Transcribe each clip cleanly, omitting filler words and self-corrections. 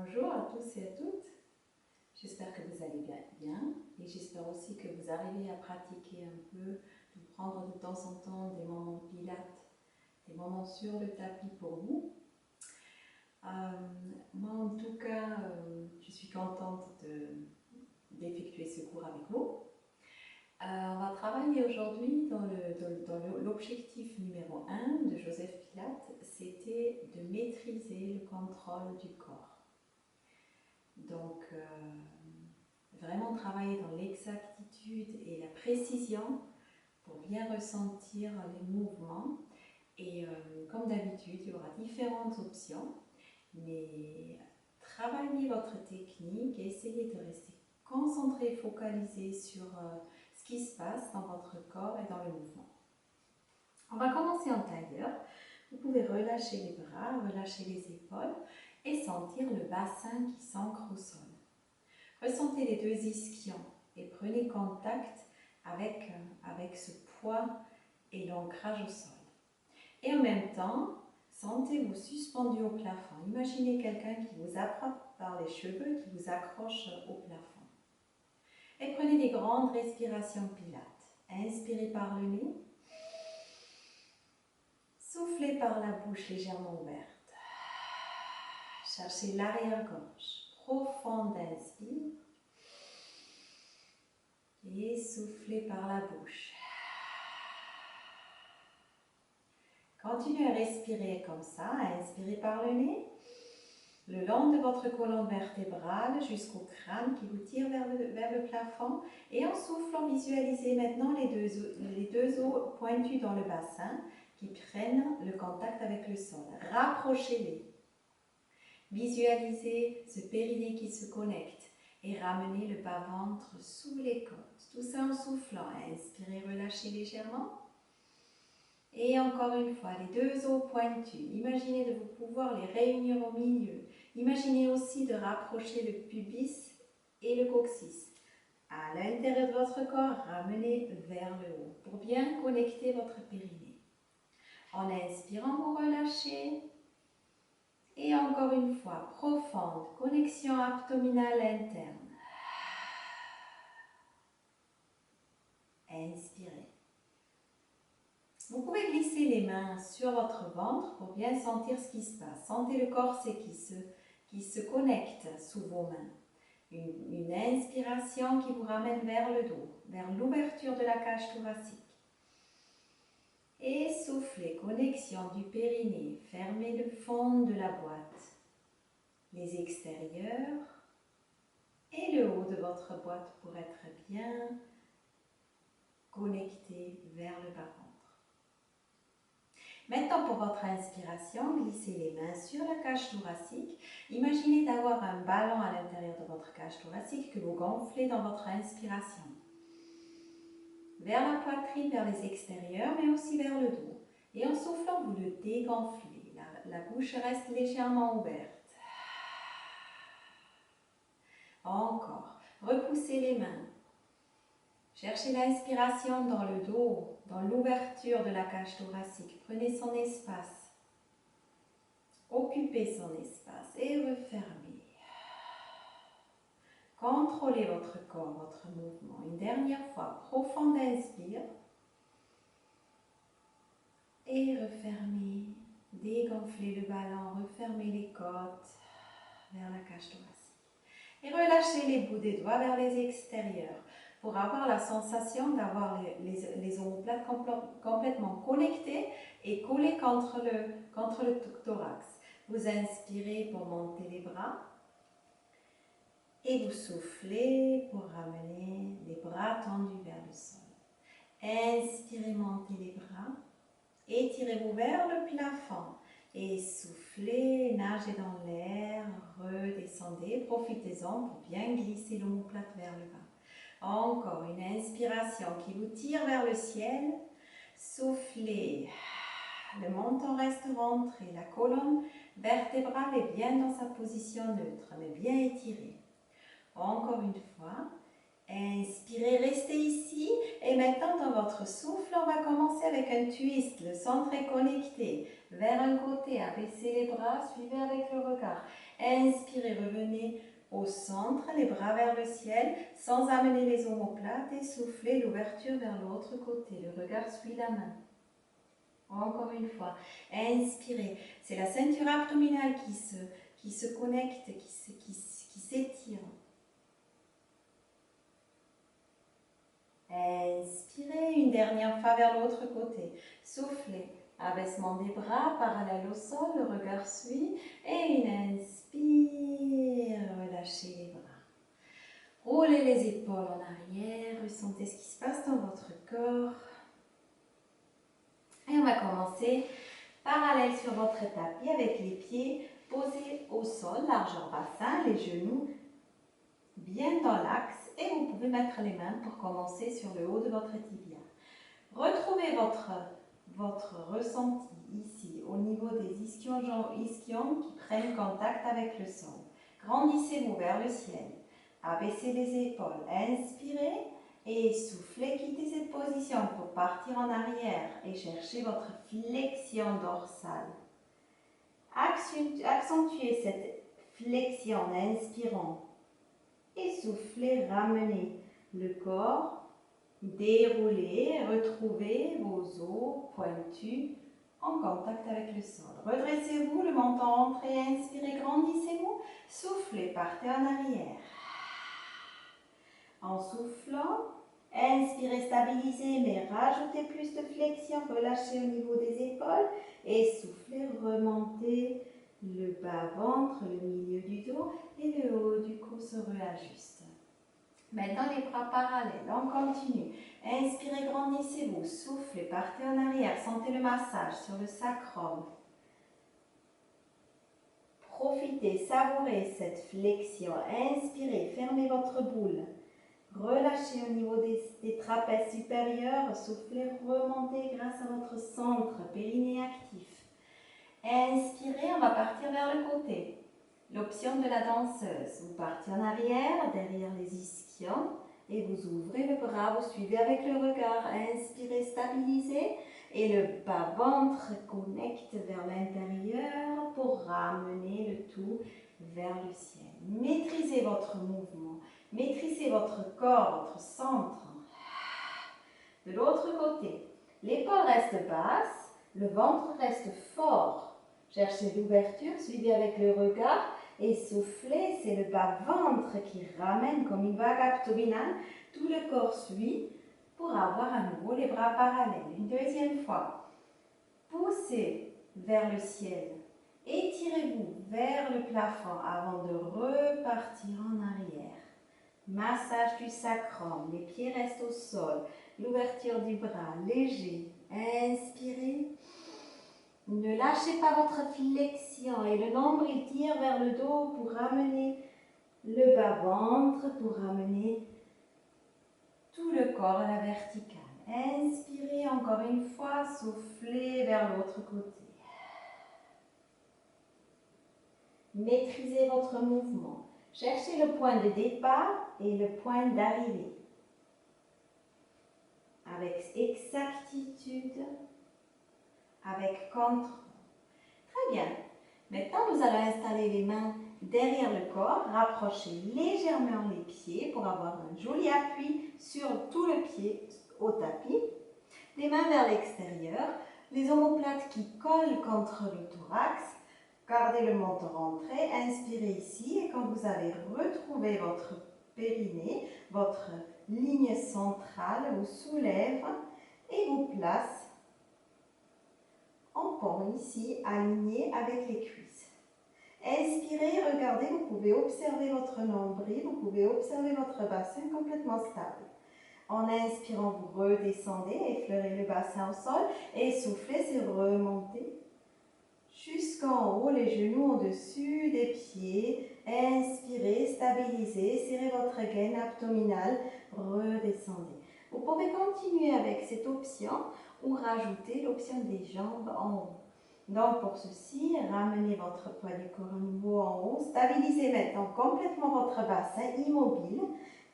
Bonjour à tous et à toutes. J'espère que vous allez bien et j'espère aussi que vous arrivez à pratiquer un peu, de prendre de temps en temps des moments pilates, des moments sur le tapis pour vous. Moi en tout cas, je suis contente d'effectuer ce cours avec vous. On va travailler aujourd'hui dans l'objectif numéro 1 de Joseph Pilates, c'était de maîtriser le contrôle du corps. Donc, vraiment travailler dans l'exactitude et la précision pour bien ressentir les mouvements. Et comme d'habitude, il y aura différentes options, mais travaillez votre technique et essayez de rester concentré, focalisé sur ce qui se passe dans votre corps et dans le mouvement. On va commencer en tailleur. Vous pouvez relâcher les bras, relâcher les épaules et sentir le bassin qui s'ancre au sol. Ressentez les deux ischions et prenez contact avec ce poids et l'ancrage au sol. Et en même temps, sentez-vous suspendu au plafond. Imaginez quelqu'un qui vous attrape par les cheveux, qui vous accroche au plafond. Et prenez des grandes respirations pilates. Inspirez par le nez. Soufflez par la bouche légèrement ouverte. Cherchez l'arrière-gorge. Profonde inspire. Et soufflez par la bouche. Continuez à respirer comme ça. Inspirez par le nez. Le long de votre colonne vertébrale jusqu'au crâne qui vous tire vers le plafond. Et en soufflant, visualisez maintenant les deux os pointus dans le bassin qui prennent le contact avec le sol. Rapprochez-les. Visualisez ce périnée qui se connecte et ramenez le bas-ventre sous les côtes. Tout ça en soufflant. Inspirez, relâchez légèrement. Et encore une fois, les deux os pointus. Imaginez de vous pouvoir les réunir au milieu. Imaginez aussi de rapprocher le pubis et le coccyx. À l'intérieur de votre corps, ramenez vers le haut pour bien connecter votre périnée. En inspirant, vous relâchez. Et encore une fois, profonde connexion abdominale interne. Inspirez. Vous pouvez glisser les mains sur votre ventre pour bien sentir ce qui se passe. Sentez le corset qui se connecte sous vos mains. Une inspiration qui vous ramène vers le dos, vers l'ouverture de la cage thoracique. Et soufflez, connexion du périnée. Fermez le fond de la boîte. Les extérieurs et le haut de votre boîte pour être bien connecté vers le bas-ventre. Maintenant, pour votre inspiration, glissez les mains sur la cage thoracique. Imaginez d'avoir un ballon à l'intérieur de votre cage thoracique que vous gonflez dans votre inspiration. Vers la poitrine, vers les extérieurs, mais aussi vers le dos. Et en soufflant, vous le dégonflez. La bouche reste légèrement ouverte. Encore. Repoussez les mains. Cherchez l'inspiration dans le dos, dans l'ouverture de la cage thoracique. Prenez son espace. Occupez son espace et refermez. Contrôlez votre corps, votre mouvement. Une dernière fois, profonde inspire. Et refermez. Dégonflez le ballon, refermez les côtes vers la cage thoracique. Et relâchez les bouts des doigts vers les extérieurs pour avoir la sensation d'avoir les omoplates complètement connectées et collées contre le thorax. Vous inspirez pour monter les bras et vous soufflez pour ramener les bras tendus vers le sol. Inspirez, montez les bras, étirez-vous vers le plafond et soufflez, nagez dans l'air, redescendez, profitez-en pour bien glisser l'omoplate vers le bas. Encore une inspiration qui vous tire vers le ciel. Soufflez. Le menton reste rentré. La colonne vertébrale est bien dans sa position neutre, mais bien étirée. Encore une fois. Inspirez, restez ici. Et maintenant, dans votre souffle, on va commencer avec un twist. Le centre est connecté vers un côté. Abaissez les bras, suivez avec le regard. Inspirez, revenez au centre, les bras vers le ciel, sans amener les omoplates et soufflez l'ouverture vers l'autre côté. Le regard suit la main. Encore une fois, inspirez. C'est la ceinture abdominale qui se connecte, qui s'étire. Inspirez, une dernière fois vers l'autre côté. Soufflez, abaissement des bras, parallèle au sol, le regard suit. Et une inspire, relâchez les bras. Roulez les épaules en arrière, ressentez ce qui se passe dans votre corps. Et on va commencer parallèle sur votre tapis avec les pieds posés au sol, largeur bassin, les genoux bien dans l'axe et vous pouvez mettre les mains pour commencer sur le haut de votre tibia. Retrouvez votre ressenti ici au niveau des ischions qui prennent contact avec le sol. Grandissez-vous vers le ciel. Abaissez les épaules. Inspirez et soufflez. Quittez cette position pour partir en arrière et chercher votre flexion dorsale. Accentuez cette flexion en inspirant. Et soufflez, ramenez le corps, déroulez, retrouvez vos os pointus en contact avec le sol. Redressez-vous, le menton rentré, inspirez, grandissez-vous, soufflez, partez en arrière. En soufflant, inspirez, stabilisez, mais rajoutez plus de flexion, relâchez au niveau des épaules et soufflez, remontez le bas-ventre, le milieu du dos et le haut du cou se réajuste. Maintenant les bras parallèles, on continue. Inspirez, grandissez-vous, soufflez, partez en arrière, sentez le massage sur le sacrum. Profitez, savourez cette flexion. Inspirez, fermez votre boule. Relâchez au niveau des trapèzes supérieurs, soufflez, remontez grâce à votre centre, périnée actif. Inspirez, on va partir vers le côté. L'option de la danseuse. Vous partez en arrière, derrière les ischions, et vous ouvrez le bras, vous suivez avec le regard. Inspirez, stabilisez, et le bas-ventre connecte vers l'intérieur pour ramener le tout vers le ciel. Maîtrisez votre mouvement, maîtrisez votre corps, votre centre. De l'autre côté, l'épaule reste basse, le ventre reste fort. Cherchez l'ouverture, suivez avec le regard et soufflez, c'est le bas-ventre qui ramène comme une vague abdominale. Tout le corps suit pour avoir à nouveau les bras parallèles. Une deuxième fois, poussez vers le ciel. Étirez-vous vers le plafond avant de repartir en arrière. Massage du sacrum, les pieds restent au sol. L'ouverture du bras, léger. Inspirez. Ne lâchez pas votre flexion et le nombril tire vers le dos pour ramener le bas-ventre, pour ramener tout le corps à la verticale. Inspirez encore une fois, soufflez vers l'autre côté. Maîtrisez votre mouvement. Cherchez le point de départ et le point d'arrivée. Avec exactitude, avec contrôle. Très bien. Maintenant, nous allons installer les mains derrière le corps, rapprocher légèrement les pieds pour avoir un joli appui sur tout le pied au tapis. Les mains vers l'extérieur, les omoplates qui collent contre le thorax. Gardez le menton rentré, inspirez ici et quand vous allez retrouver votre périnée, votre ligne centrale, vous soulève et vous place en pont ici, aligné avec les cuisses. Inspirez, regardez, vous pouvez observer votre nombril, vous pouvez observer votre bassin complètement stable. En inspirant, vous redescendez, effleurez le bassin au sol et soufflez, c'est remonter jusqu'en haut, les genoux au-dessus des pieds. Inspirez, stabilisez, serrez votre gaine abdominale, redescendez. Vous pouvez continuer avec cette option ou rajouter l'option des jambes en haut. Donc pour ceci, ramenez votre poids du corps à nouveau en haut, stabilisez maintenant complètement votre bassin immobile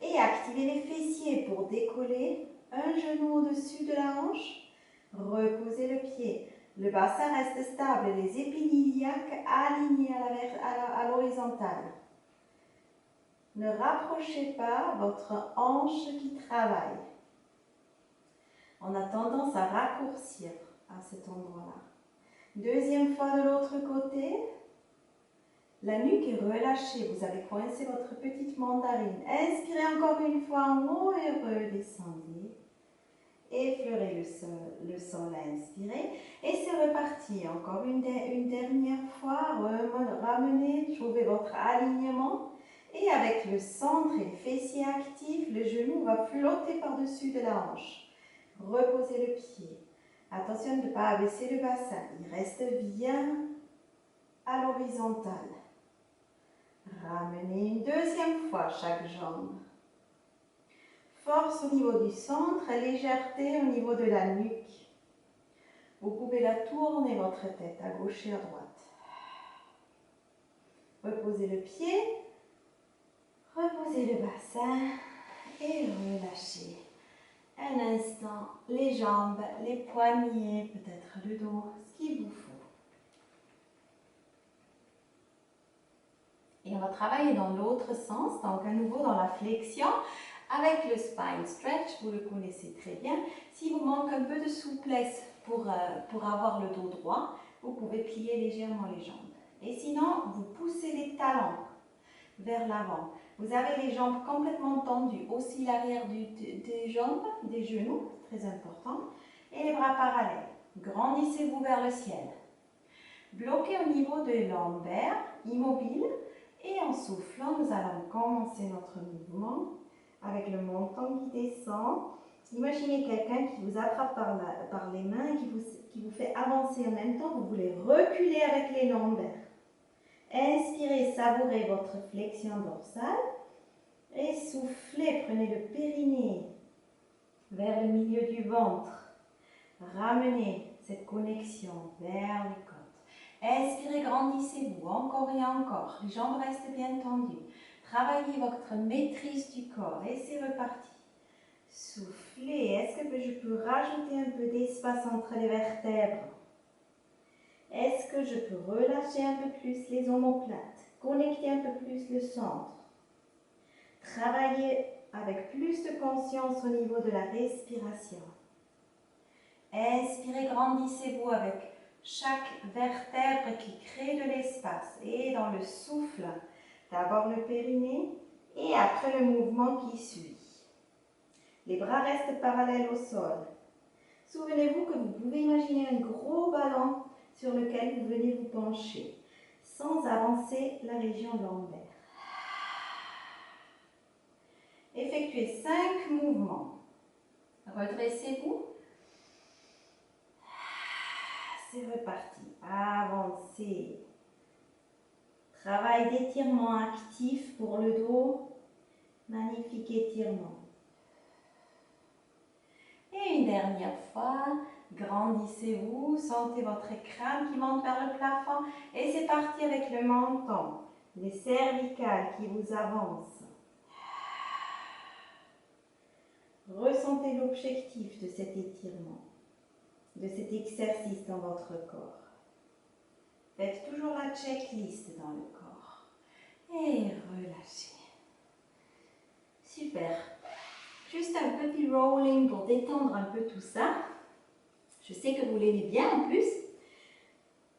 et activez les fessiers pour décoller un genou au-dessus de la hanche, reposez le pied. Le bassin reste stable, les épines iliaques alignées à l'horizon. horizontale. Ne rapprochez pas votre hanche qui travaille. On a tendance à raccourcir à cet endroit-là. Deuxième fois de l'autre côté. La nuque est relâchée. Vous avez coincé votre petite mandarine. Inspirez encore une fois en haut et redescendez. Effleurez le sol à inspirer. Et c'est reparti. Encore une dernière fois. Ramenez, trouvez votre alignement. Et avec le centre et les fessiers actifs, le genou va flotter par-dessus de la hanche. Reposez le pied. Attention de ne pas abaisser le bassin. Il reste bien à l'horizontale. Ramenez une deuxième fois chaque jambe. Force au niveau du centre, légèreté au niveau de la nuque. Vous pouvez la tourner votre tête à gauche et à droite. Reposez le pied, reposez le bassin et relâchez. Un instant, les jambes, les poignets, peut-être le dos, ce qu'il vous faut. Et on va travailler dans l'autre sens, donc à nouveau dans la flexion, avec le spine stretch, vous le connaissez très bien. S'il vous manque un peu de souplesse pour avoir le dos droit, vous pouvez plier légèrement les jambes. Et sinon, vous poussez les talons vers l'avant. Vous avez les jambes complètement tendues, aussi l'arrière des jambes, des genoux, très important, et les bras parallèles. Grandissez-vous vers le ciel. Bloquez au niveau de lombaire, immobile. Et en soufflant, nous allons commencer notre mouvement avec le menton qui descend. Imaginez quelqu'un qui vous attrape par les mains et qui vous fait avancer en même temps. Vous voulez reculer avec les lombaires. Inspirez, savourez votre flexion dorsale. Et soufflez, prenez le périnée vers le milieu du ventre. Ramenez cette connexion vers les côtes. Expirez, grandissez-vous, encore et encore. Les jambes restent bien tendues. Travaillez votre maîtrise du corps et c'est reparti. Soufflez. Est-ce que je peux rajouter un peu d'espace entre les vertèbres? Est-ce que je peux relâcher un peu plus les omoplates? Connecter un peu plus le centre? Travailler avec plus de conscience au niveau de la respiration. Inspirez, grandissez-vous avec chaque vertèbre qui crée de l'espace. Et dans le souffle, d'abord le périnée et après le mouvement qui suit. Les bras restent parallèles au sol. Souvenez-vous que vous pouvez imaginer un gros ballon sur lequel vous venez vous pencher, sans avancer la région lombaire. Effectuez 5 mouvements. Redressez-vous. C'est reparti. Avancez. Travail d'étirement actif pour le dos. Magnifique étirement. Et une dernière fois, grandissez-vous, sentez votre crâne qui monte vers le plafond et c'est parti avec le menton, les cervicales qui vous avancent. Ressentez l'objectif de cet étirement, de cet exercice dans votre corps. Faites toujours la checklist dans le corps et relâchez. Super. Juste un petit rolling pour détendre un peu tout ça. Je sais que vous l'aimez bien en plus.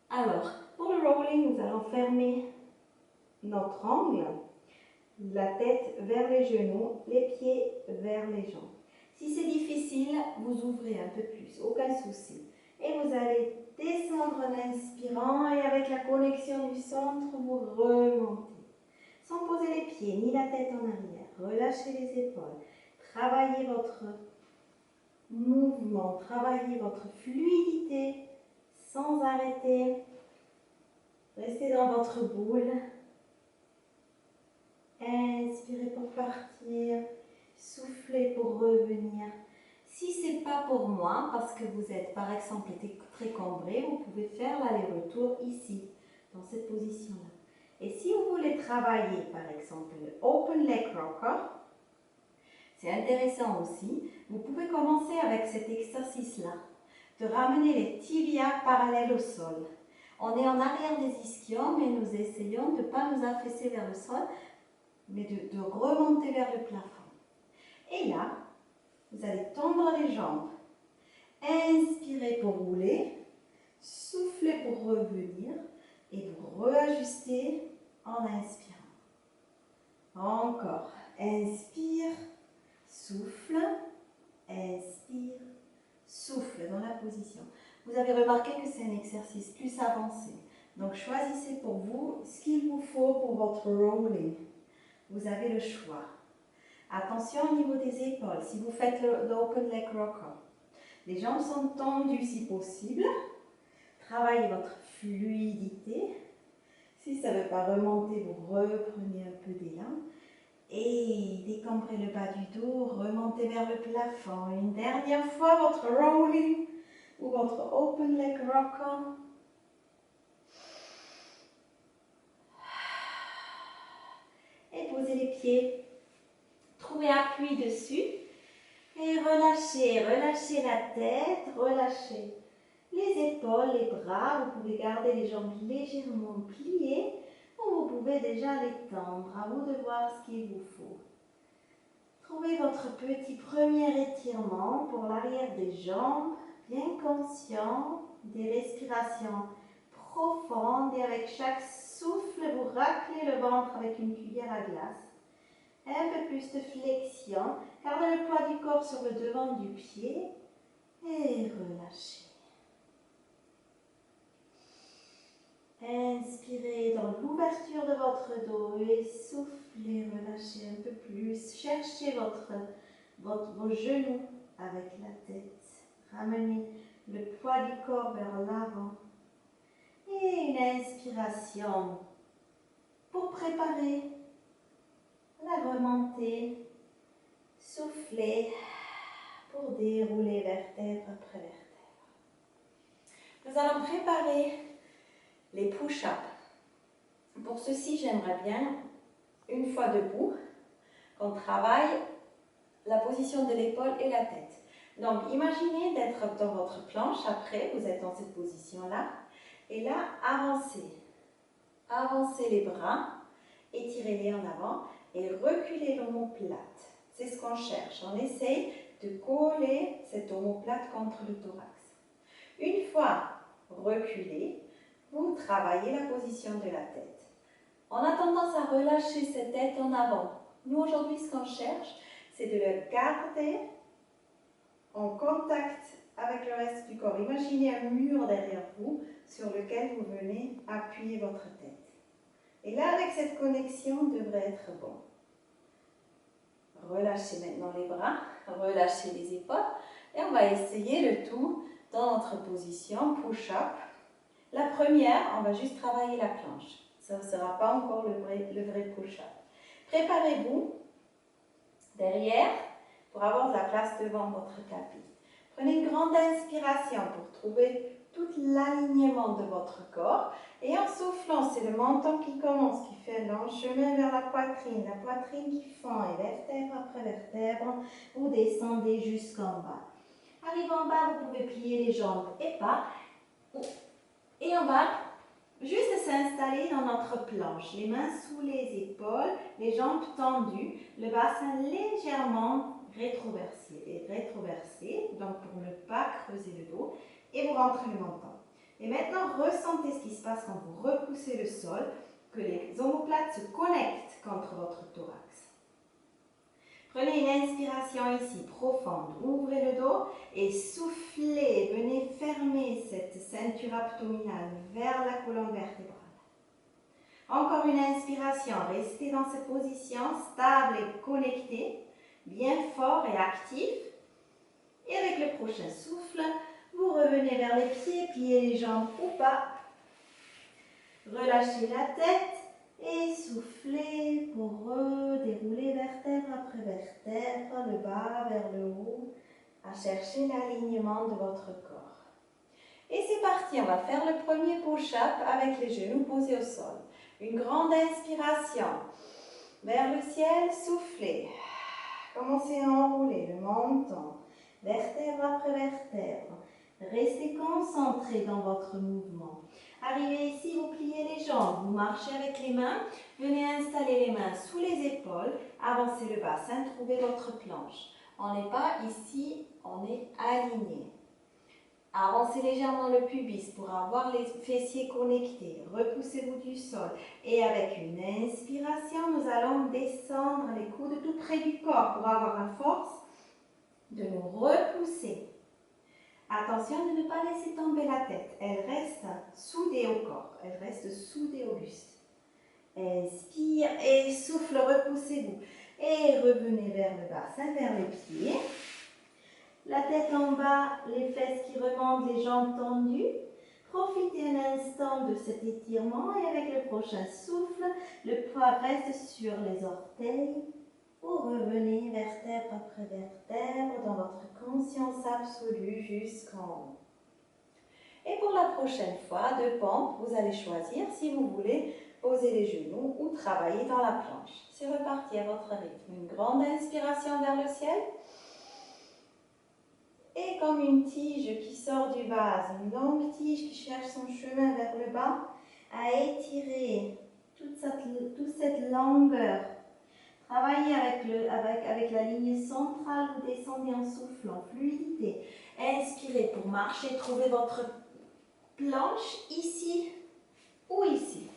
Alors, pour le rolling, nous allons fermer notre angle, la tête vers les genoux, les pieds vers les jambes. Si c'est difficile, vous ouvrez un peu plus, aucun souci. Et vous allez descendre en inspirant et avec la connexion du centre, vous remontez. Sans poser les pieds ni la tête en arrière. Relâchez les épaules. Travaillez votre mouvement, travaillez votre fluidité sans arrêter. Restez dans votre boule. Inspirez pour partir. Soufflez pour revenir. Si ce n'est pas pour moi, parce que vous êtes par exemple très cambré, vous pouvez faire l'aller-retour ici, dans cette position-là. Et si vous voulez travailler par exemple le Open Leg Rocker, c'est intéressant aussi, vous pouvez commencer avec cet exercice-là, de ramener les tibias parallèles au sol. On est en arrière des ischions, mais nous essayons de ne pas nous affaisser vers le sol, mais de remonter vers le plafond. Et là, vous allez tendre les jambes. Inspirez pour rouler, soufflez pour revenir et vous réajustez en inspirant. Encore. Inspire, souffle, inspire, souffle dans la position. Vous avez remarqué que c'est un exercice plus avancé. Donc choisissez pour vous ce qu'il vous faut pour votre rolling. Vous avez le choix. Attention au niveau des épaules. Si vous faites le open leg rocker, les jambes sont tendues si possible. Travaillez votre fluidité. Si ça ne veut pas remonter, vous reprenez un peu d'élan. Et décambrez le bas du dos, remontez vers le plafond. Une dernière fois, votre rolling ou votre open leg rocker. Et posez les pieds. Trouvez appui dessus. Et relâchez, relâchez la tête, relâchez les épaules, les bras. Vous pouvez garder les jambes légèrement pliées ou vous pouvez déjà les tendre. À vous de voir ce qu'il vous faut. Trouvez votre petit premier étirement pour l'arrière des jambes, bien conscient des respirations profondes et avec chaque souffle, vous raclez le ventre avec une cuillère à glace. Un peu plus de flexion, gardez le poids du corps sur le devant du pied et relâchez. Inspirez dans l'ouverture de votre dos et soufflez, relâchez un peu plus. Cherchez vos genoux avec la tête. Ramenez le poids du corps vers l'avant. Et une inspiration pour préparer la remontée. Soufflez pour dérouler vertèbre après vertèbre. Nous allons préparer les push-ups. Pour ceci, j'aimerais bien, une fois debout, qu'on travaille la position de l'épaule et la tête. Donc, imaginez d'être dans votre planche. Après, vous êtes dans cette position-là. Et là, avancez. Avancez les bras, étirez-les en avant et reculez l'omoplate. C'est ce qu'on cherche. On essaye de coller cette omoplate contre le thorax. Une fois reculé, vous travaillez la position de la tête. On a tendance à relâcher cette tête en avant. Nous, aujourd'hui, ce qu'on cherche, c'est de le garder en contact avec le reste du corps. Imaginez un mur derrière vous sur lequel vous venez appuyer votre tête. Et là, avec cette connexion, devrait être bon. Relâchez maintenant les bras, relâchez les épaules et on va essayer le tout dans notre position push-up. La première, on va juste travailler la planche. Ça ne sera pas encore le vrai push-up. Préparez-vous derrière pour avoir de la place devant votre tapis. Prenez une grande inspiration pour trouver tout l'alignement de votre corps. Et en soufflant, c'est le menton qui commence, qui fait un long chemin vers la poitrine qui fend et vertèbre après vertèbre, vous descendez jusqu'en bas. Arrive en bas, vous pouvez plier les jambes et pas. Et on va juste s'installer dans notre planche, les mains sous les épaules, les jambes tendues, le bassin légèrement rétroversé, donc pour ne pas creuser le dos, et vous rentrez le menton. Et maintenant, ressentez ce qui se passe quand vous repoussez le sol, que les omoplates se connectent contre votre thorax. Prenez une inspiration ici, profonde. Ouvrez le dos et soufflez. Venez fermer cette ceinture abdominale vers la colonne vertébrale. Encore une inspiration. Restez dans cette position stable et connectée, bien fort et actif. Et avec le prochain souffle, vous revenez vers les pieds, pliez les jambes ou pas. Relâchez la tête. Et soufflez pour redérouler vertèbre après vertèbre, le bas vers le haut, à chercher l'alignement de votre corps. Et c'est parti, on va faire le premier push-up avec les genoux posés au sol. Une grande inspiration. Vers le ciel, soufflez. Commencez à enrouler le menton, vertèbre après vertèbre. Restez concentré dans votre mouvement. Arrivez ici, vous pliez les jambes, vous marchez avec les mains, venez installer les mains sous les épaules, avancez le bassin, trouvez votre planche. On n'est pas ici, on est aligné. Avancez légèrement le pubis pour avoir les fessiers connectés. Repoussez-vous du sol. Et avec une inspiration, nous allons descendre les coudes tout près du corps pour avoir la force de nous repousser. Attention de ne pas laisser tomber la tête. Elle reste soudée au corps. Elle reste soudée au buste. Inspire et souffle, repoussez-vous. Et revenez vers le bassin, vers les pieds. La tête en bas, les fesses qui remontent, les jambes tendues. Profitez un instant de cet étirement et avec le prochain souffle, le poids reste sur les orteils. Vous revenez vertèbre après vertèbre dans votre conscience absolue jusqu'en haut. Et pour la prochaine fois de pompe, vous allez choisir si vous voulez poser les genoux ou travailler dans la planche. C'est reparti à votre rythme. Une grande inspiration vers le ciel. Et comme une tige qui sort du vase, une longue tige qui cherche son chemin vers le bas, à étirer toute cette longueur. Travaillez avec la ligne centrale, vous descendez en soufflant, fluidité. Inspirez pour marcher, trouvez votre planche ici ou ici.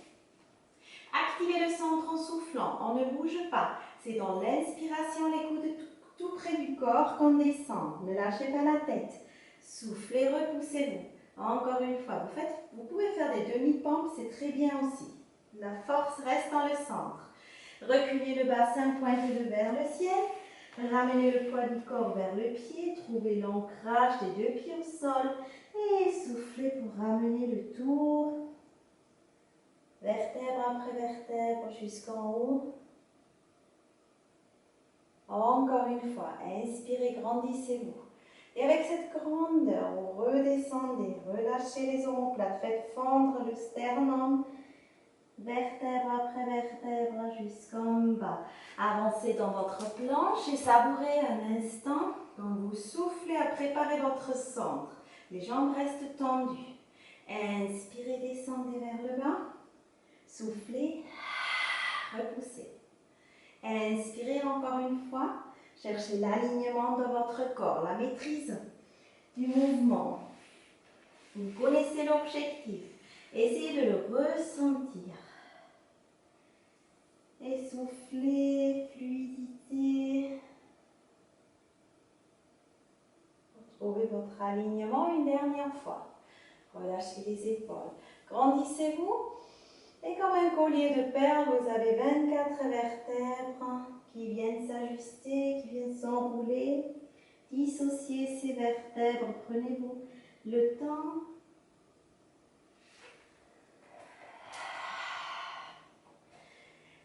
Activez le centre en soufflant, on ne bouge pas. C'est dans l'inspiration, les coudes tout près du corps qu'on descend. Ne lâchez pas la tête. Soufflez, repoussez-vous. Encore une fois, vous pouvez faire des demi-pompes, c'est très bien aussi. La force reste dans le centre. Reculez le bassin, pointez-le vers le ciel. Ramenez le poids du corps vers le pied. Trouvez l'ancrage des deux pieds au sol. Et soufflez pour ramener le tour. Vertèbre après vertèbre jusqu'en haut. Encore une fois, inspirez, grandissez-vous. Et avec cette grandeur, vous redescendez, relâchez les omoplates, faites fondre le sternum. Vertèbre après vertèbre jusqu'en bas. Avancez dans votre planche et savourez un instant quand vous soufflez à préparer votre centre. Les jambes restent tendues. Inspirez, descendez vers le bas. Soufflez, repoussez. Inspirez encore une fois. Cherchez l'alignement de votre corps, la maîtrise du mouvement. Vous connaissez l'objectif. Essayez de le ressentir. Essoufflez, fluidité. Retrouvez votre alignement une dernière fois. Relâchez les épaules. Grandissez-vous. Et comme un collier de perles, vous avez 24 vertèbres qui viennent s'ajuster, qui viennent s'enrouler. Dissociez ces vertèbres. Prenez-vous le temps.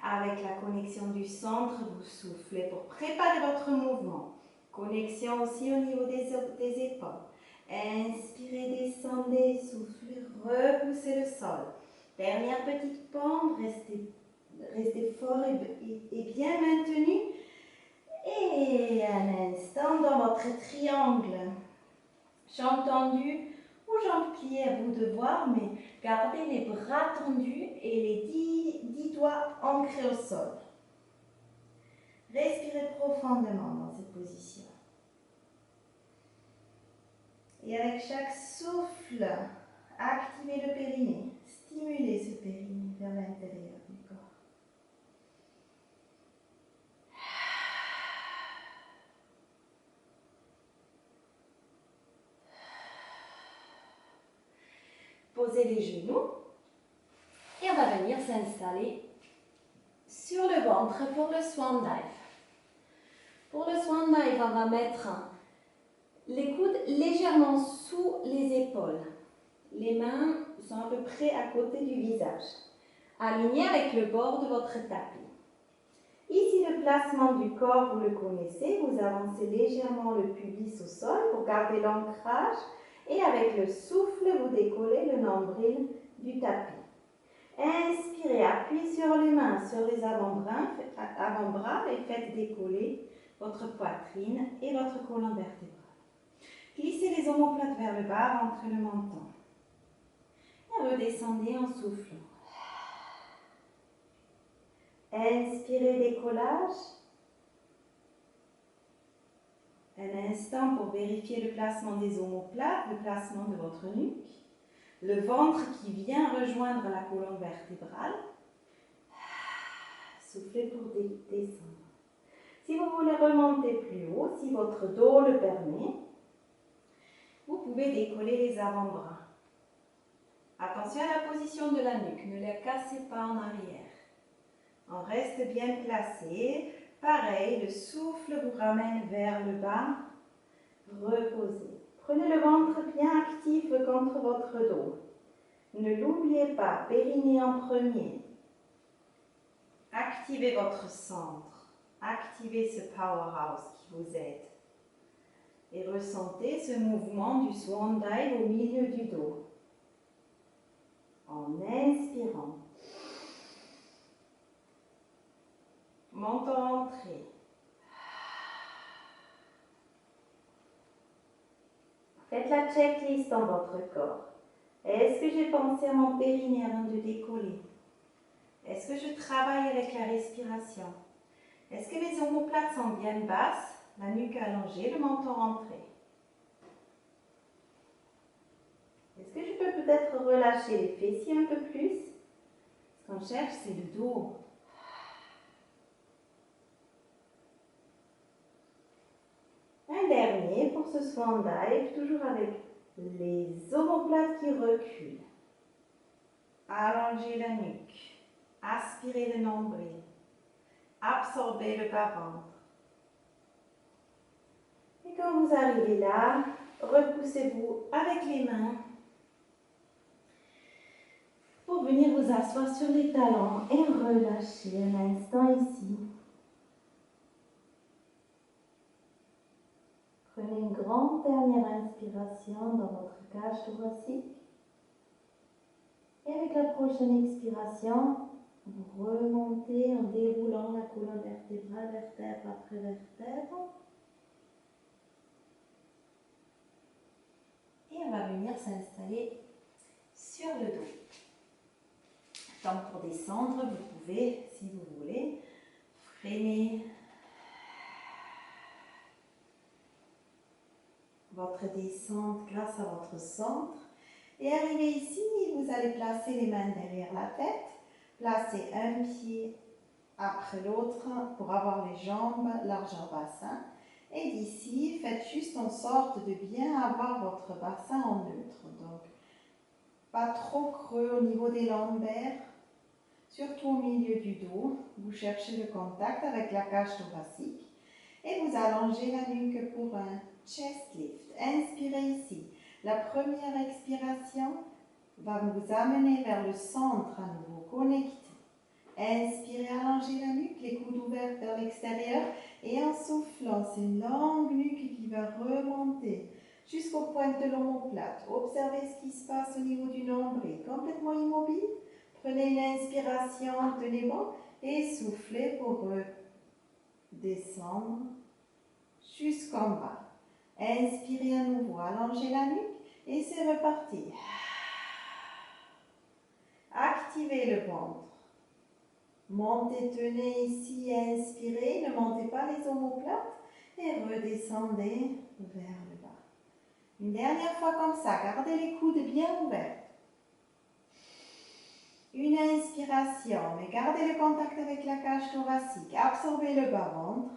Avec la connexion du centre, vous soufflez pour préparer votre mouvement. Connexion aussi au niveau des épaules. Inspirez, descendez, soufflez, repoussez le sol. Dernière petite pompe, restez fort et bien maintenu. Et un instant dans votre triangle. Jambes tendues ou jambes pliées, à vous de voir, mais gardez les bras tendus et les 10 doigts ancrés au sol. Respirez profondément dans cette position. Et avec chaque souffle, activez le périnée. Stimulez ce périnée vers l'intérieur du corps. Posez les genoux et on va venir s'installer sur le ventre pour le swan dive. Pour le swan dive, on va mettre les coudes légèrement sous les épaules. Les mains sont à peu près à côté du visage, alignés avec le bord de votre tapis. Ici, le placement du corps, vous le connaissez. Vous avancez légèrement le pubis au sol pour garder l'ancrage. Et avec le souffle, vous décollez le nombril du tapis. Inspirez, appuyez sur les mains, sur les avant-bras et faites décoller votre poitrine et votre colonne vertébrale. Glissez les omoplates vers le bas, rentrez le menton. Et redescendez en soufflant. Inspirez, décollage. Un instant pour vérifier le placement des omoplates, le placement de votre nuque. Le ventre qui vient rejoindre la colonne vertébrale. Soufflez pour descendre. Si vous voulez remonter plus haut, si votre dos le permet, vous pouvez décoller les avant-bras. Attention à la position de la nuque, ne la cassez pas en arrière. On reste bien placé. Pareil, le souffle vous ramène vers le bas. Reposez. Prenez le ventre bien actif contre votre dos. Ne l'oubliez pas, périnée en premier. Activez votre centre. Activez ce powerhouse qui vous aide. Et ressentez ce mouvement du swan dive au milieu du dos. En inspirant. Menton rentré. Faites la checklist dans votre corps. Est-ce que j'ai pensé à mon périnée avant de décoller? Est-ce que je travaille avec la respiration? Est-ce que les omoplates sont bien basses, la nuque allongée, le menton rentré? Est-ce que je peux peut-être relâcher les fessiers un peu plus? Ce qu'on cherche, c'est le dos. Un dernier pour ce swan dive, toujours avec les omoplates qui reculent. Allongez la nuque. Aspirez le nombril. Absorbez le bas-ventre. Et quand vous arrivez là, repoussez-vous avec les mains pour venir vous asseoir sur les talons et relâcher un instant ici. Prenez une grande dernière inspiration dans votre cage thoracique. Et avec la prochaine expiration, vous remontez en déroulant la colonne vertébrale, vertèbre après vertèbre. Et on va venir s'installer sur le dos. Donc pour descendre, vous pouvez, si vous voulez, freiner votre descente grâce à votre centre. Et arrivé ici, vous allez placer les mains derrière la tête, placer un pied après l'autre pour avoir les jambes largeur bassin. Et d'ici, faites juste en sorte de bien avoir votre bassin en neutre. Donc, pas trop creux au niveau des lombaires, surtout au milieu du dos. Vous cherchez le contact avec la cage thoracique et vous allongez la nuque pour un chest lift. Inspirez ici. La première expiration va vous amener vers le centre à nouveau, connecté. Inspirez, allongez la nuque, les coudes ouverts vers l'extérieur et en soufflant, c'est une longue nuque qui va remonter jusqu'aux pointes de l'omoplate. Observez ce qui se passe au niveau du nombril, complètement immobile. Prenez une inspiration, tenez bon et soufflez pour descendre jusqu'en bas. Inspirez à nouveau, allongez la nuque et c'est reparti. Activez le ventre. Montez, tenez ici, inspirez, ne montez pas les omoplates et redescendez vers le bas. Une dernière fois comme ça, gardez les coudes bien ouverts. Une inspiration, mais gardez le contact avec la cage thoracique, absorbez le bas-ventre,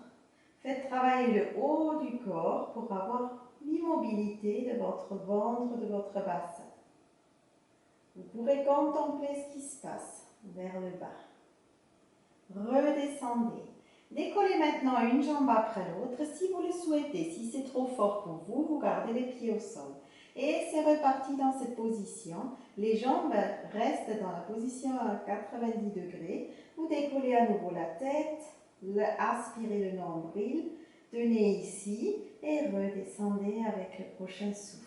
faites travailler le haut du corps pour avoir l'immobilité de votre ventre, de votre bassin. Vous pourrez contempler ce qui se passe vers le bas. Redescendez. Décollez maintenant une jambe après l'autre. Si vous le souhaitez, si c'est trop fort pour vous, vous gardez les pieds au sol. Et c'est reparti dans cette position. Les jambes restent dans la position à 90 degrés. Vous décollez à nouveau la tête, aspirez le nombril, tenez ici et redescendez avec le prochain souffle.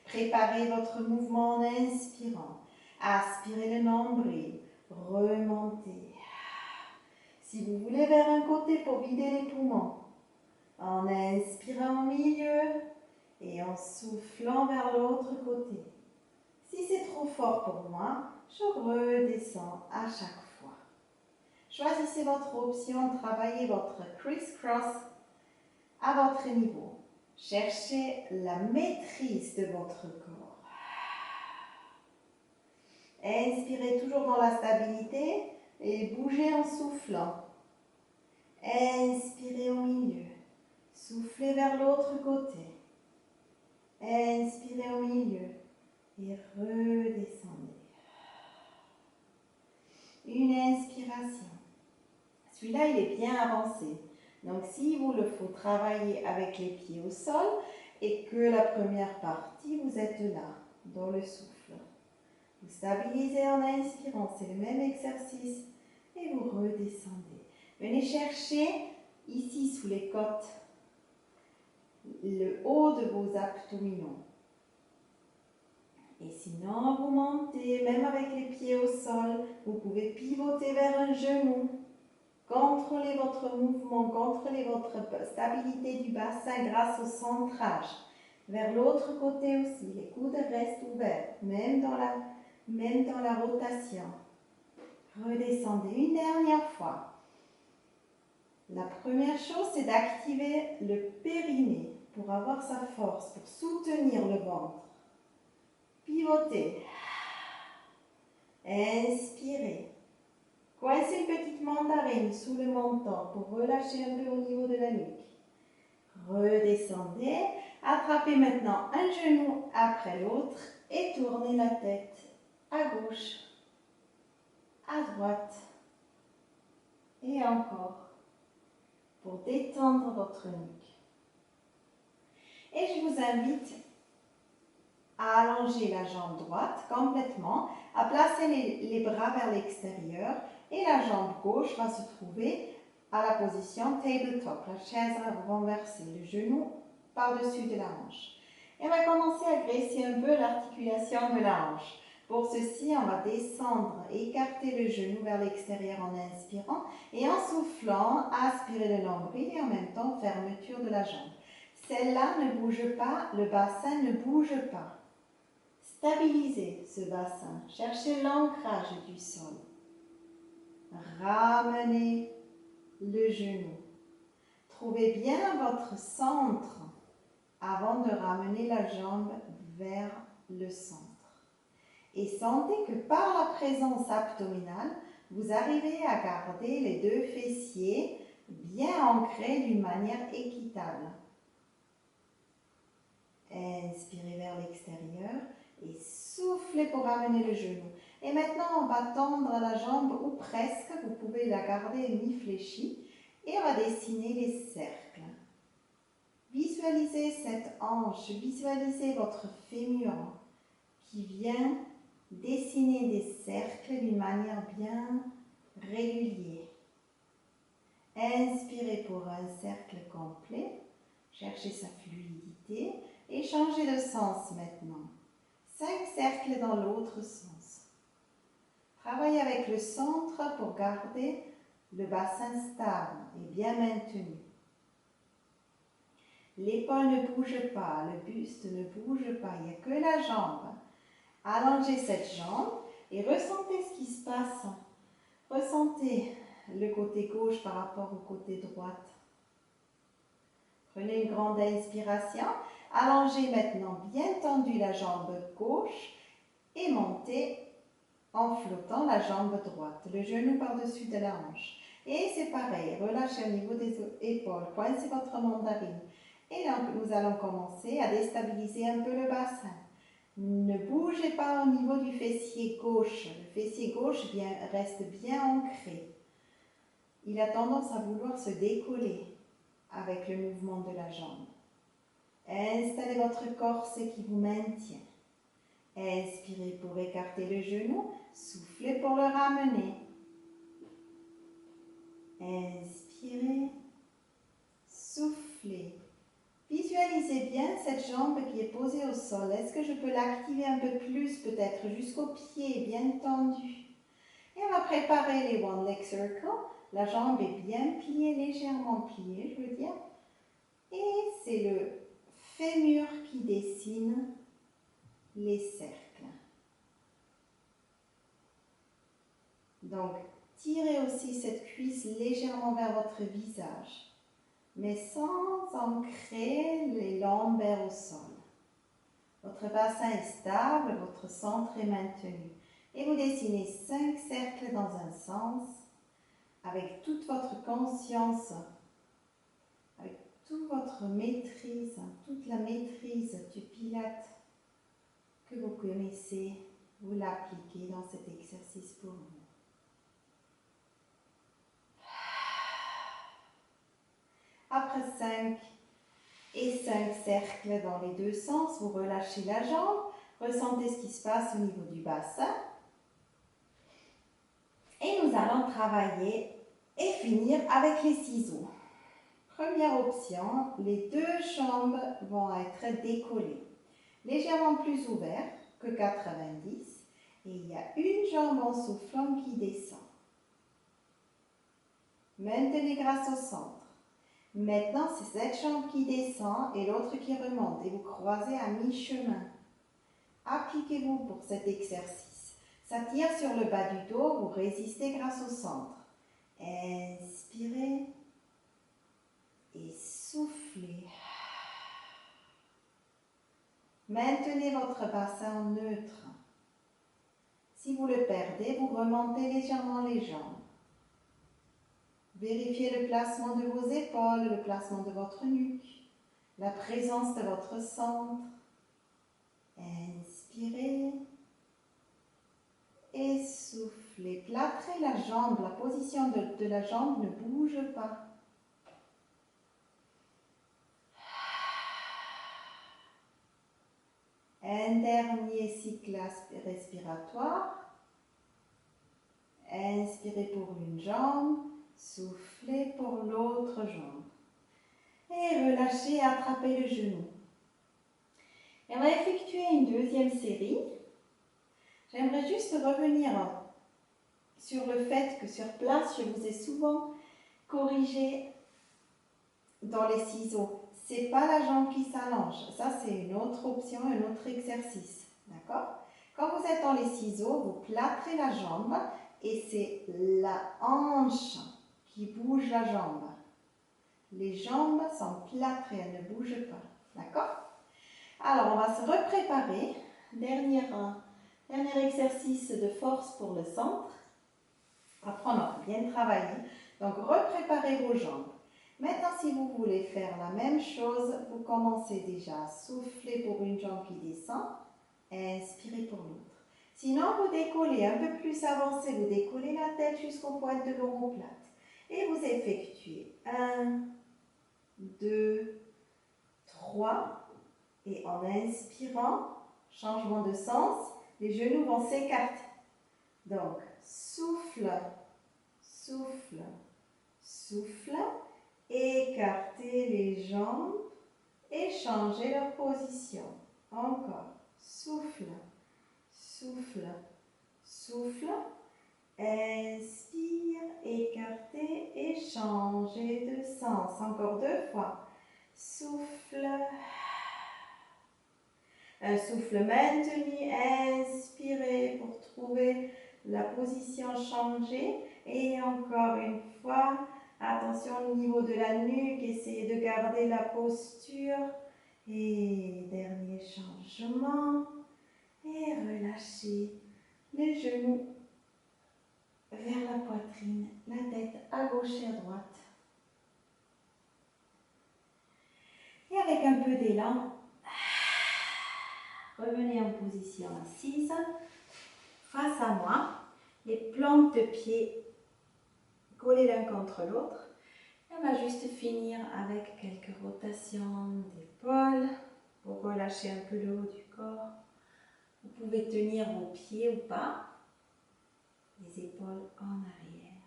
Préparez votre mouvement en inspirant. Aspirez le nombril. Remontez. Si vous voulez vers un côté pour vider les poumons, en inspirant au milieu et en soufflant vers l'autre côté. Si c'est trop fort pour moi, je redescends à chaque fois. Choisissez votre option, travaillez votre criss-cross à votre niveau. Cherchez la maîtrise de votre corps. Inspirez toujours dans la stabilité et bougez en soufflant. Inspirez au milieu. Soufflez vers l'autre côté. Inspirez au milieu et redescendez. Une inspiration. Celui-là, il est bien avancé. Donc, s'il vous le faut travailler avec les pieds au sol et que la première partie, vous êtes là, dans le souffle. Vous stabilisez en inspirant, c'est le même exercice et vous redescendez. Venez chercher ici sous les côtes le haut de vos abdominaux. Et sinon, vous montez, même avec les pieds au sol, vous pouvez pivoter vers un genou. Contrôlez votre mouvement, contrôlez votre stabilité du bassin grâce au centrage. Vers l'autre côté aussi, les coudes restent ouverts, même dans la rotation. Redescendez une dernière fois. La première chose, c'est d'activer le périnée pour avoir sa force, pour soutenir le ventre. Pivotez. Inspirez. Coincez une petite mandarine sous le menton pour relâcher un peu au niveau de la nuque. Redescendez. Attrapez maintenant un genou après l'autre et tournez la tête à gauche, à droite et encore pour détendre votre nuque. Et je vous invite à allonger la jambe droite complètement, à placer les bras vers l'extérieur et la jambe gauche va se trouver à la position tabletop, la chaise renversée, le genou par-dessus de la hanche. Et on va commencer à graisser un peu l'articulation de la hanche. Pour ceci, on va descendre, écarter le genou vers l'extérieur en inspirant et en soufflant, aspirer le nombril et en même temps fermeture de la jambe. Celle-là ne bouge pas, le bassin ne bouge pas. Stabilisez ce bassin, cherchez l'ancrage du sol. Ramenez le genou. Trouvez bien votre centre avant de ramener la jambe vers le centre. Et sentez que par la présence abdominale, vous arrivez à garder les deux fessiers bien ancrés d'une manière équitable. Inspirez vers l'extérieur et soufflez pour ramener le genou. Et maintenant, on va tendre la jambe ou presque, vous pouvez la garder mi-fléchie et on va dessiner les cercles. Visualisez cette hanche, visualisez votre fémur qui vient dessiner des cercles d'une manière bien régulière. Inspirez pour un cercle complet, cherchez sa fluidité et changez de sens maintenant. 5 cercles dans l'autre sens. Travaillez avec le centre pour garder le bassin stable et bien maintenu. L'épaule ne bouge pas, le buste ne bouge pas, il n'y a que la jambe. Allongez cette jambe et ressentez ce qui se passe. Ressentez le côté gauche par rapport au côté droite. Prenez une grande inspiration. Allongez maintenant bien tendu la jambe gauche et montez en flottant la jambe droite, le genou par-dessus de la hanche. Et c'est pareil, relâchez au niveau des épaules, coincez votre mandarine. Et donc, nous allons commencer à déstabiliser un peu le bassin. Ne bougez pas au niveau du fessier gauche. Le fessier gauche reste bien ancré. Il a tendance à vouloir se décoller avec le mouvement de la jambe. Installez votre corset qui vous maintient. Inspirez pour écarter le genou. Soufflez pour le ramener. Inspirez. Soufflez. Visualisez bien cette jambe qui est posée au sol. Est-ce que je peux l'activer un peu plus, peut-être jusqu'au pied, bien tendu? Et on va préparer les One Leg Circle. La jambe est bien pliée, légèrement pliée, je veux dire. Et c'est le fémur qui dessine les cercles. Donc, tirez aussi cette cuisse légèrement vers votre visage, mais sans ancrer les lombaires au sol. Votre bassin est stable, votre centre est maintenu. Et vous dessinez 5 cercles dans un sens, avec toute votre conscience, avec toute votre maîtrise, toute la maîtrise du pilate que vous connaissez, vous l'appliquez dans cet exercice pour vous. Après 5 et 5 cercles dans les deux sens, vous relâchez la jambe, ressentez ce qui se passe au niveau du bassin. Et nous allons travailler et finir avec les ciseaux. Première option, les deux jambes vont être décollées, légèrement plus ouvertes que 90, et il y a une jambe en soufflant qui descend. Maintenez grâce au centre. Maintenant, c'est cette jambe qui descend et l'autre qui remonte et vous croisez à mi-chemin. Appliquez-vous pour cet exercice. Ça tire sur le bas du dos, vous résistez grâce au centre. Inspirez et soufflez. Maintenez votre bassin neutre. Si vous le perdez, vous remontez légèrement les jambes. Vérifiez le placement de vos épaules, le placement de votre nuque, la présence de votre centre. Inspirez et soufflez. Plâtrez la jambe, la position de la jambe ne bouge pas. Un dernier cycle respiratoire. Inspirez pour une jambe, soufflez pour l'autre jambe. Et relâchez, attrapez le genou. Et on va effectuer une deuxième série. J'aimerais juste revenir sur le fait que sur place, je vous ai souvent corrigé dans les ciseaux. Ce n'est pas la jambe qui s'allonge. Ça, c'est une autre option, un autre exercice. D'accord? Quand vous êtes dans les ciseaux, vous plâtrez la jambe et c'est la hanche qui bouge la jambe. Les jambes sont plâtrées, elles ne bougent pas. D'accord? Alors, on va se repréparer. Dernier exercice de force pour le centre. Après, on a bien travaillé. Donc, repréparez vos jambes. Maintenant, si vous voulez faire la même chose, vous commencez déjà à souffler pour une jambe qui descend. Inspirez pour l'autre. Sinon, vous décollez un peu plus avancé. Vous décollez la tête jusqu'aux pointes de l'omoplate. Et vous effectuez 1, 2, 3. Et en inspirant, changement de sens, les genoux vont s'écarter. Donc, souffle, souffle, souffle. Écartez les jambes et changez leur position. Encore. Souffle, souffle, souffle. Inspire, écartez et changez de sens. Encore 2 fois. Souffle. Un souffle maintenu. Inspirez pour trouver la position changée. Et encore une fois. Attention au niveau de la nuque, essayez de garder la posture. Et dernier changement. Et relâchez les genoux vers la poitrine, la tête à gauche et à droite. Et avec un peu d'élan, revenez en position assise, face à moi, les plantes de pied collées l'un contre l'autre. On va juste finir avec quelques rotations d'épaules pour relâcher un peu le haut du corps. Vous pouvez tenir vos pieds ou pas, les épaules en arrière.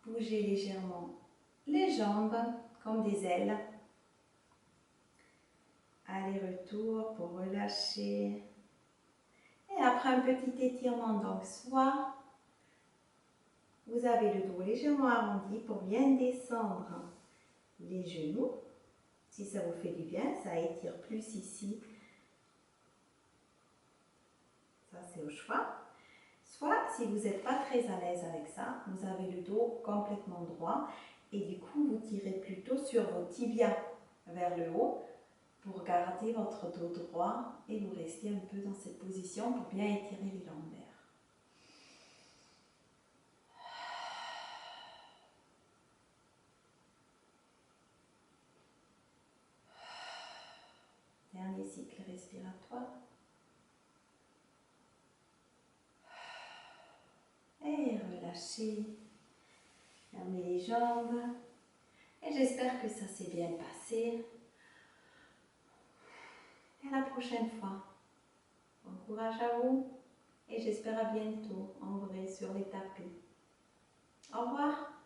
Bougez légèrement les jambes comme des ailes. Aller-retour pour relâcher. Et après un petit étirement, donc soit vous avez le dos légèrement arrondi pour bien descendre les genoux. Si ça vous fait du bien, ça étire plus ici. Ça Ça, c'est au choix. Soit, si vous n'êtes pas très à l'aise avec ça, vous avez le dos complètement droit et du coup, vous tirez plutôt sur vos tibias vers le haut pour garder votre dos droit et vous restez un peu dans cette position pour bien étirer les lombaires. Dernier cycle respiratoire. Et relâchez. Fermez les jambes. Et j'espère que ça s'est bien passé. Et à la prochaine fois. Bon courage à vous. Et j'espère à bientôt, en vrai, sur les tapis. Au revoir.